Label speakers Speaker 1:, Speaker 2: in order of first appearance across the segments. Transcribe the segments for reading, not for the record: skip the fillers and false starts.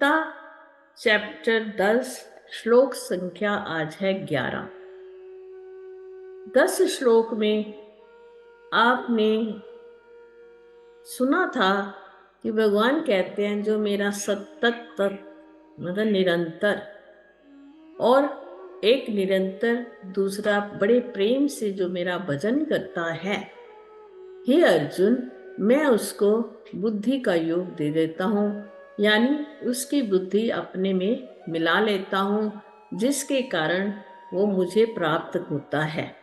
Speaker 1: Gita chapter 10 श्लोक संख्या आज है 11। 10 श्लोक में आपने सुना था कि भगवान कहते हैं जो मेरा सतत मतलब निरंतर और एक निरंतर दूसरा बड़े प्रेम से जो मेरा भजन करता है, हे अर्जुन, मैं उसको बुद्धि का योग दे देता हूँ, यानी उसकी बुद्धि अपने में मिला लेता हूँ, जिसके कारण वो मुझे प्राप्त होता है।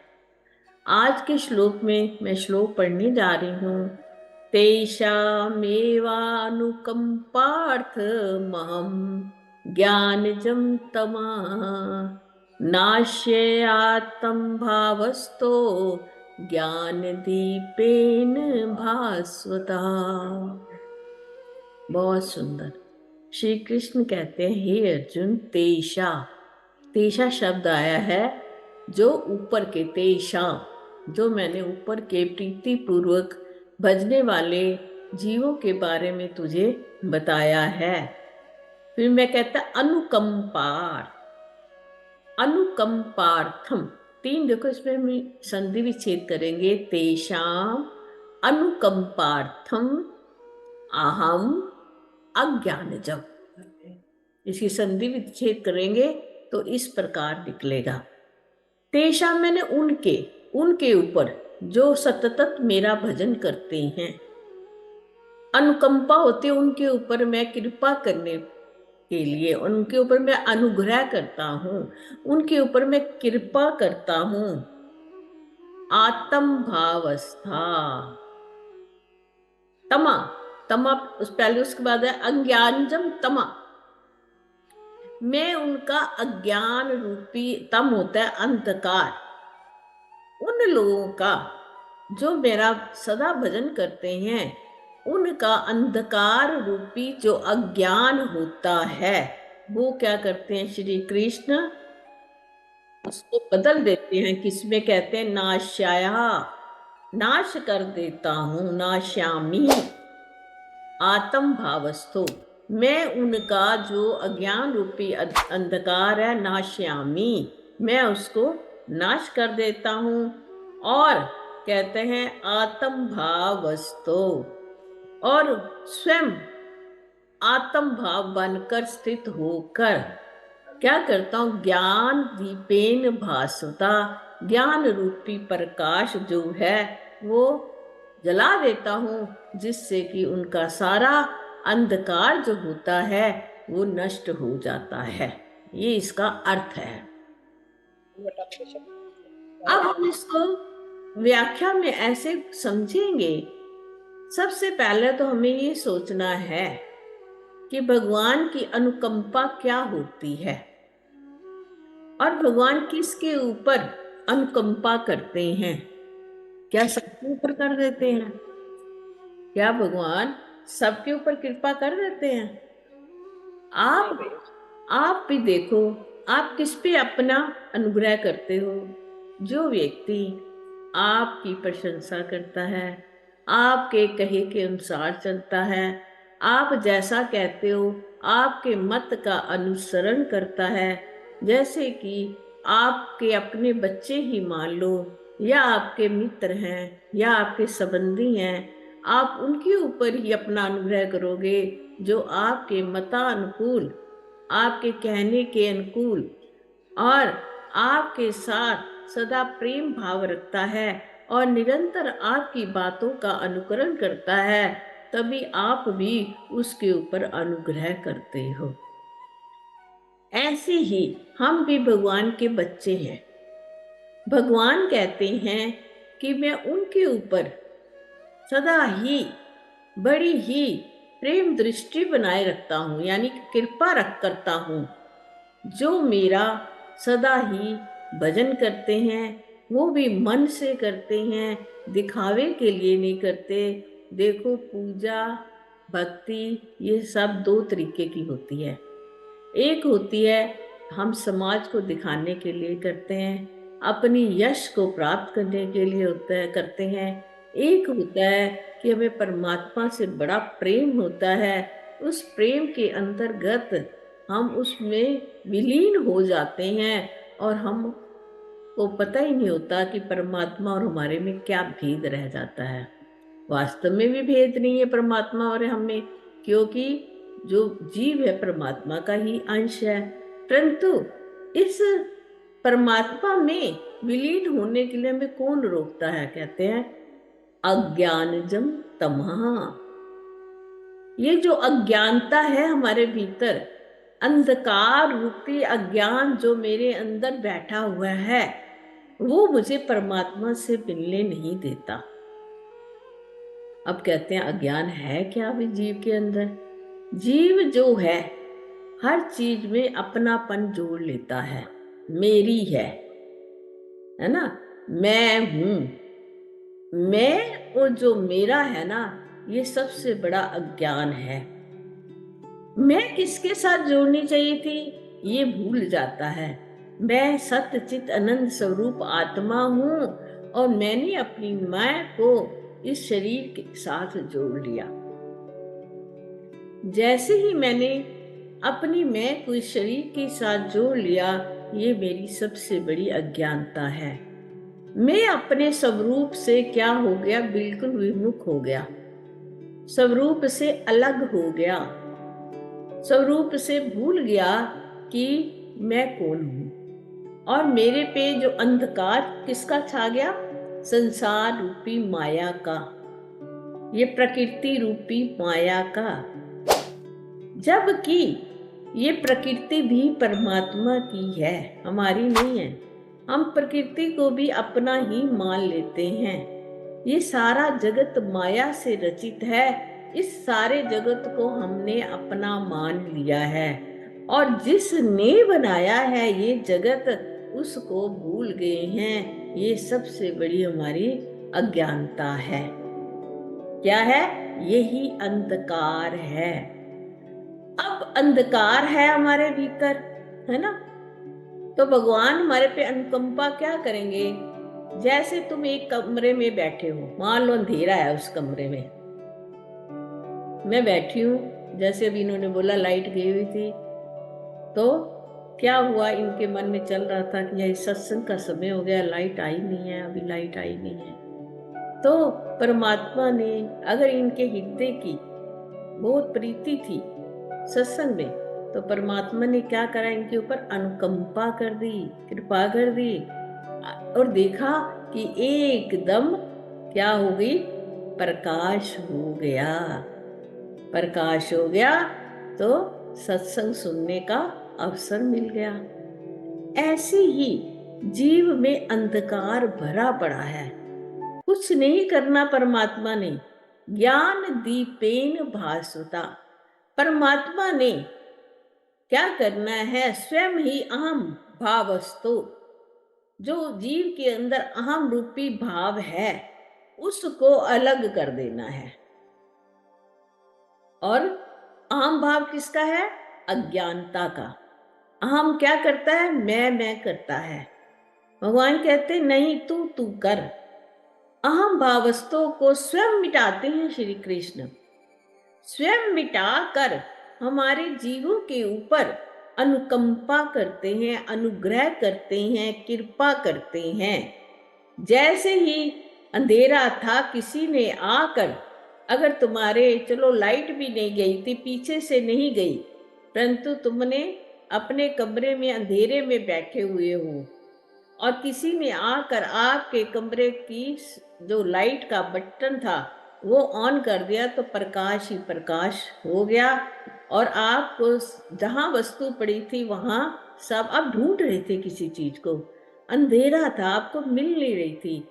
Speaker 1: आज के श्लोक में मैं श्लोक पढ़ने जा रही हूँ। तेषामेवानुकंपार्थ महम ज्ञानजं तमा नाश्ययात्म भावस्तो ज्ञान दीपेन भास्वता। बहुत सुंदर। श्री कृष्ण कहते हैं, हे अर्जुन, तेषा, तेषा शब्द आया है जो ऊपर के, तेषा जो मैंने ऊपर के प्रीति पूर्वक भजने वाले जीवों के बारे में तुझे बताया है। फिर मैं कहता अनुकंपार, अनुकंपार्थम, 3 देखो इसमें हम संधि विच्छेद करेंगे। तेषाम अनुकंपार्थम अहम अज्ञानजम, इसकी संधि विच्छेद करेंगे तो इस प्रकार निकलेगा। तेषाम मैंने उनके, उनके ऊपर जो सतत मेरा भजन करते हैं। अनुकंपा होते उनके ऊपर मैं कृपा करने के लिए, उनके ऊपर मैं अनुग्रह करता हूँ, उनके ऊपर मैं कृपा करता हूँ। आत्म भावस्था, तमा, तमा उस पहले उसके बाद है अज्ञानजम तमा, मैं उनका अज्ञान रूपी, तम होता है अंधकार, उन लोगों का जो मेरा सदा भजन करते हैं, उनका अंधकार रूपी जो अज्ञान होता है, वो क्या करते हैं श्री कृष्ण, उसको बदल देते हैं। किसमें कहते हैं नाशाया, नाश कर देता हूं, नाश्यामी आत्म भावस्थो, मैं उनका जो अज्ञान रूपी अंधकार है, नाश्यामी, मैं उसको नाश कर देता हूं। और कहते हैं आत्म भावस्थो, और स्वयं आत्म भाव बनकर स्थित होकर क्या करता हूं, ज्ञान दीपेन भास्वता, ज्ञान रूपी प्रकाश जो है वो जला देता हूं, जिससे कि उनका सारा अंधकार जो होता है वो नष्ट हो जाता है। ये इसका अर्थ है। अब हम इसको व्याख्या में ऐसे समझेंगे। सबसे पहले तो हमें ये सोचना है कि भगवान की अनुकंपा क्या होती है और भगवान किसके ऊपर अनुकंपा करते हैं। क्या सबके ऊपर कर देते हैं? क्या भगवान सबके ऊपर कृपा कर देते हैं? आप भी देखो, आप किस पे अपना अनुग्रह करते हो। जो व्यक्ति आपकी प्रशंसा करता है, आपके कहे के अनुसार चलता है, आप जैसा कहते हो आपके मत का अनुसरण करता है, जैसे कि आपके अपने बच्चे ही मान लो, या आपके मित्र हैं या आपके संबंधी हैं, आप उनके ऊपर ही अपना अनुग्रह करोगे जो आपके मतानुकूल, आपके कहने के अनुकूल और आपके साथ सदा प्रेम भाव रखता है और निरंतर आपकी बातों का अनुकरण करता है, तभी आप भी उसके ऊपर अनुग्रह करते हो। ऐसे ही हम भी भगवान के बच्चे हैं। भगवान कहते हैं कि मैं उनके ऊपर सदा ही बड़ी ही प्रेम दृष्टि बनाए रखता हूँ, यानी कृपा रख करता हूँ। जो मेरा सदा ही भजन करते हैं वो भी मन से करते हैं, दिखावे के लिए नहीं करते। देखो, पूजा भक्ति ये सब 2 तरीके की होती है। एक होती है हम समाज को दिखाने के लिए करते हैं, अपनी यश को प्राप्त करने के लिए होता है करते हैं। एक होता है कि हमें परमात्मा से बड़ा प्रेम होता है, उस प्रेम के अंतर्गत हम उसमें विलीन हो जाते हैं और हम को पता ही नहीं होता कि परमात्मा और हमारे में क्या भेद रह जाता है। वास्तव में भी भेद नहीं है परमात्मा और हमें, क्योंकि जो जीव है परमात्मा का ही अंश है। परंतु इस परमात्मा में विलीन होने के लिए हमें कौन रोकता है? कहते हैं अज्ञानजम तमः। ये जो अज्ञानता है हमारे भीतर, अंधकार रूपी अज्ञान जो मेरे अंदर बैठा हुआ है, वो मुझे परमात्मा से मिलने नहीं देता। अब कहते हैं अज्ञान है क्या भी जीव के अंदर? जीव जो है हर चीज में अपनापन जोड़ लेता है, मेरी है ना, मैं हूं। मैं और जो मेरा है ना, ये सबसे बड़ा अज्ञान है। मैं किसके साथ जोड़नी चाहिए थी ये भूल जाता है। मैं सत्य चित अनंत स्वरूप आत्मा हूं और मैंने अपनी मैं को इस शरीर के साथ जोड़ लिया। जैसे ही मैंने अपनी मैं को इस शरीर के साथ जोड़ लिया, ये मेरी सबसे बड़ी अज्ञानता है। मैं अपने स्वरूप से क्या हो गया? बिल्कुल विमुख हो गया, स्वरूप से अलग हो गया, स्वरूप से भूल गया कि मैं कौन हूं। और मेरे पे जो अंधकार किसका छा गया? संसार रूपी माया का, ये प्रकृति रूपी माया का। जबकि ये प्रकृति भी परमात्मा की है, हमारी नहीं है। हम प्रकृति को भी अपना ही मान लेते हैं। ये सारा जगत माया से रचित है, इस सारे जगत को हमने अपना मान लिया है और जिसने बनाया है ये जगत उसको भूल गए हैं। ये सबसे बड़ी हमारी अज्ञानता है। क्या है? यही अंधकार है। अब अंधकार है हमारे भीतर, है ना, तो भगवान हमारे पे अनुकंपा क्या करेंगे? जैसे तुम एक कमरे में बैठे हो, मान लो अंधेरा है उस कमरे में, मैं बैठी हूँ, जैसे अभी इन्होंने बोला लाइट गई हुई थी, तो क्या हुआ? इनके मन में चल रहा था कि यह सत्संग का समय हो गया, लाइट आई नहीं है, अभी लाइट आई नहीं है। तो परमात्मा ने, अगर इनके हृदय की बहुत प्रीति थी सत्संग में, तो परमात्मा ने क्या करा? इनके ऊपर अनुकंपा कर दी, कृपा कर दी और देखा कि एकदम क्या हो गई? प्रकाश हो गया। प्रकाश हो गया तो सत्संग सुनने का अवसर मिल गया। ऐसे ही जीव में अंधकार भरा पड़ा है, कुछ नहीं करना परमात्मा ने। ज्ञान दीपेन भासुता, परमात्मा ने क्या करना है? स्वयं ही अहम भावस्तु, जो जीव के अंदर अहम रूपी भाव है उसको अलग कर देना है। और अहम भाव किसका है? अज्ञानता का। अहम क्या करता है? मैं करता है। भगवान कहते नहीं, तू कर। अहम भावस्तों को स्वयं मिटाते हैं श्री कृष्ण। स्वयं मिटा कर हमारे जीवों के ऊपर अनुकंपा करते हैं, अनुग्रह करते हैं, कृपा करते हैं। जैसे ही अंधेरा था, किसी ने आकर, अगर तुम्हारे, चलो लाइट भी नहीं गई थी, पीछे से नहीं गई, परंतु तुमने अपने कमरे में अंधेरे में बैठे हुए हो और किसी ने आकर आपके कमरे की जो लाइट का बटन था वो ऑन कर दिया, तो प्रकाश ही प्रकाश हो गया। और आपको जहां वस्तु पड़ी थी वहां सब आप ढूंढ रहे थे किसी चीज को, अंधेरा था, आपको मिल नहीं रही थी,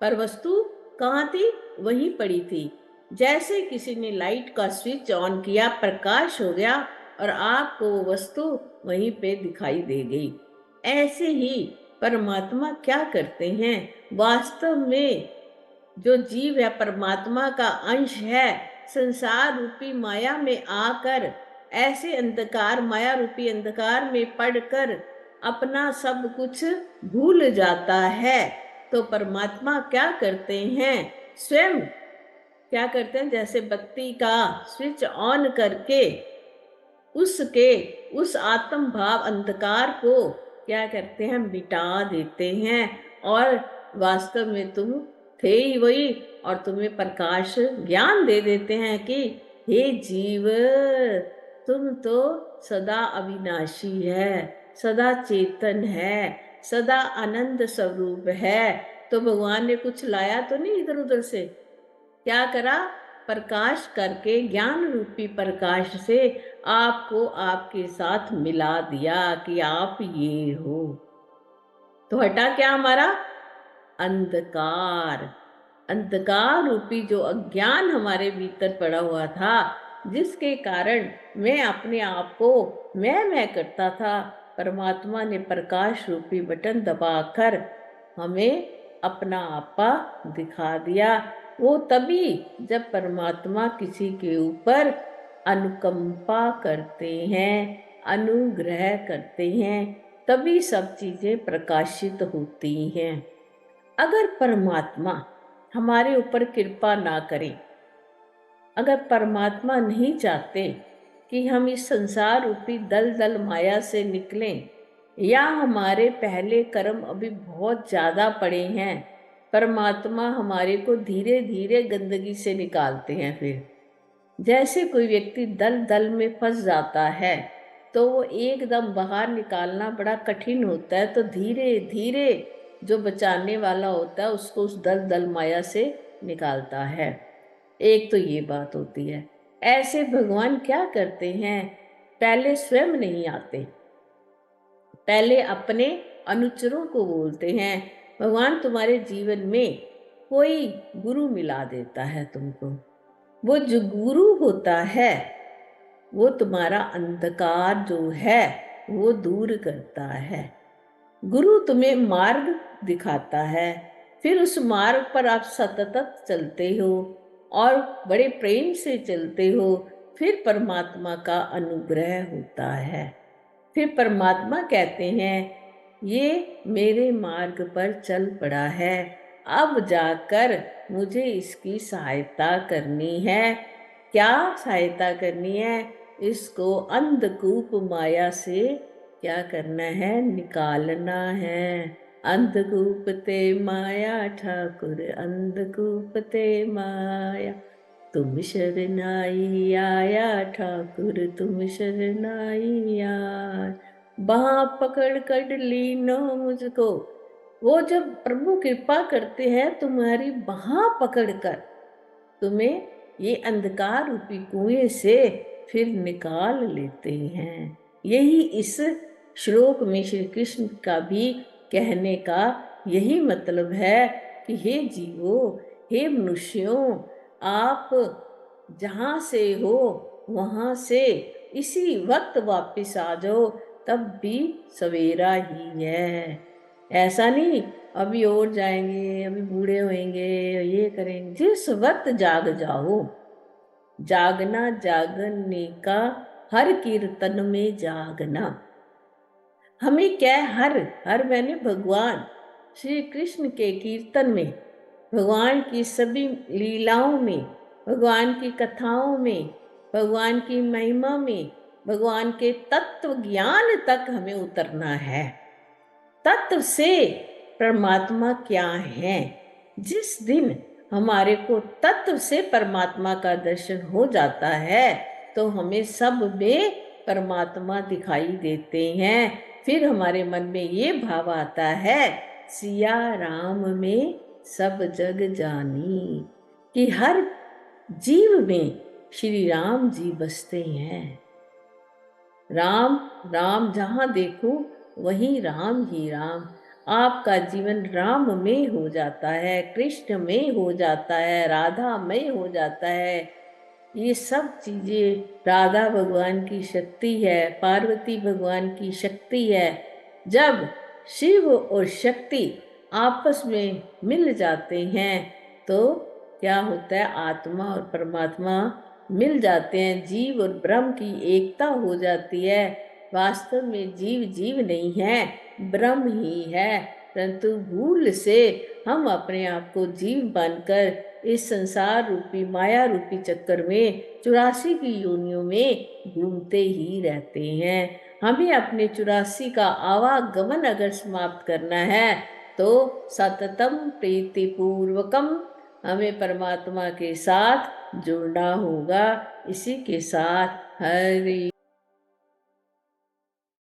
Speaker 1: पर वस्तु कहाँ थी? वहीं पड़ी थी। जैसे किसी ने लाइट का स्विच ऑन किया, प्रकाश हो गया और आपको वो वस्तु वहीं पे दिखाई दे गई। ऐसे ही परमात्मा क्या करते हैं? वास्तव में जो जीव है परमात्मा का अंश है, संसार रूपी माया में आकर ऐसे अंधकार, माया रूपी अंधकार में पड़कर अपना सब कुछ भूल जाता है। तो परमात्मा क्या करते हैं? स्वयं क्या करते हैं, जैसे बत्ती का स्विच ऑन करके उसके उस आत्म भाव अंधकार को क्या करते हैं, मिटा देते हैं। और वास्तव में तुम थे ही वही, और तुम्हें प्रकाश ज्ञान दे देते हैं कि हे जीव, तुम तो सदा अविनाशी है, सदा चेतन है, सदा आनंद स्वरूप है। तो भगवान ने कुछ लाया तो नहीं इधर उधर से, क्या करा, प्रकाश करके ज्ञान रूपी प्रकाश से आपको आपके साथ मिला दिया कि आप ये हो। तो हटा क्या हमारा अंधकार, अंधकार रूपी जो अज्ञान हमारे भीतर पड़ा हुआ था, जिसके कारण मैं अपने आप को मैं करता था। परमात्मा ने प्रकाश रूपी बटन दबाकर हमें अपना आपा दिखा दिया। वो तभी जब परमात्मा किसी के ऊपर अनुकंपा करते हैं, अनुग्रह करते हैं, तभी सब चीजें प्रकाशित होती हैं। अगर परमात्मा हमारे ऊपर कृपा ना करे, अगर परमात्मा नहीं चाहते कि हम इस संसार रूपी दलदल माया से निकलें, या हमारे पहले कर्म अभी बहुत ज्यादा पड़े हैं, परमात्मा हमारे को धीरे धीरे गंदगी से निकालते हैं। फिर जैसे कोई व्यक्ति दल दल में फंस जाता है तो वो एकदम बाहर निकालना बड़ा कठिन होता है, तो धीरे धीरे जो बचाने वाला होता है उसको उस दल दल माया से निकालता है। एक तो ये बात होती है। ऐसे भगवान क्या करते हैं, पहले स्वयं नहीं आते, पहले अपने अनुचरों को बोलते हैं। भगवान तुम्हारे जीवन में कोई गुरु मिला देता है तुमको। वो जो गुरु होता है वो तुम्हारा अंधकार जो है वो दूर करता है। गुरु तुम्हें मार्ग दिखाता है, फिर उस मार्ग पर आप सतत चलते हो और बड़े प्रेम से चलते हो। फिर परमात्मा का अनुग्रह होता है। फिर परमात्मा कहते हैं ये मेरे मार्ग पर चल पड़ा है, अब जाकर मुझे इसकी सहायता करनी है। क्या सहायता करनी है, इसको अंधकूप माया से क्या करना है, निकालना है। अंधकूप ते माया ठाकुर, अंधकूप ते माया, तुम शरनाई आया ठाकुर, तुम शरनाई आया। बाँह पकड़ कर लीनो मुझको। वो जब प्रभु कृपा करते हैं तुम्हारी बाँह पकड़कर, तुम्हें ये अंधकार रूपी कुएं से फिर निकाल लेते हैं। यही इस श्लोक में श्री कृष्ण का भी कहने का यही मतलब है कि हे जीवो, हे मनुष्यों, आप जहाँ से हो वहाँ से इसी वक्त वापस आ जाओ, तब भी सवेरा ही है। ऐसा नहीं अभी और जाएंगे, अभी बूढ़े होंगे, ये करेंगे। जिस वक्त जाग जाओ, जागना जागने का हर कीर्तन में जागना। हमें क्या है, हर हर मैंने भगवान श्री कृष्ण के कीर्तन में, भगवान की सभी लीलाओं में, भगवान की कथाओं में, भगवान की महिमा में, भगवान के तत्व ज्ञान तक हमें उतरना है। तत्व से परमात्मा क्या है, जिस दिन हमारे को तत्व से परमात्मा का दर्शन हो जाता है तो हमें सब में परमात्मा दिखाई देते हैं। फिर हमारे मन में ये भाव आता है, सिया राम में सब जग जानी, कि हर जीव में श्री राम जी बसते हैं। राम राम जहाँ देखो वहीं राम ही राम। आपका जीवन राम में हो जाता है, कृष्ण में हो जाता है, राधा में हो जाता है। ये सब चीजें राधा भगवान की शक्ति है, पार्वती भगवान की शक्ति है। जब शिव और शक्ति आपस में मिल जाते हैं तो क्या होता है, आत्मा और परमात्मा मिल जाते हैं, जीव और ब्रह्म की एकता हो जाती है। वास्तव में जीव जीव नहीं है, ब्रह्म ही है, परंतु भूल से हम अपने आप को जीव बनकर इस संसार रूपी माया रूपी चक्कर में 84 की योनियों में घूमते ही रहते हैं। हमें अपने 84 का आवागमन अगर समाप्त करना है तो सततम प्रीति पूर्वकम हमें परमात्मा के साथ जुड़ना होगा। इसी के साथ हरि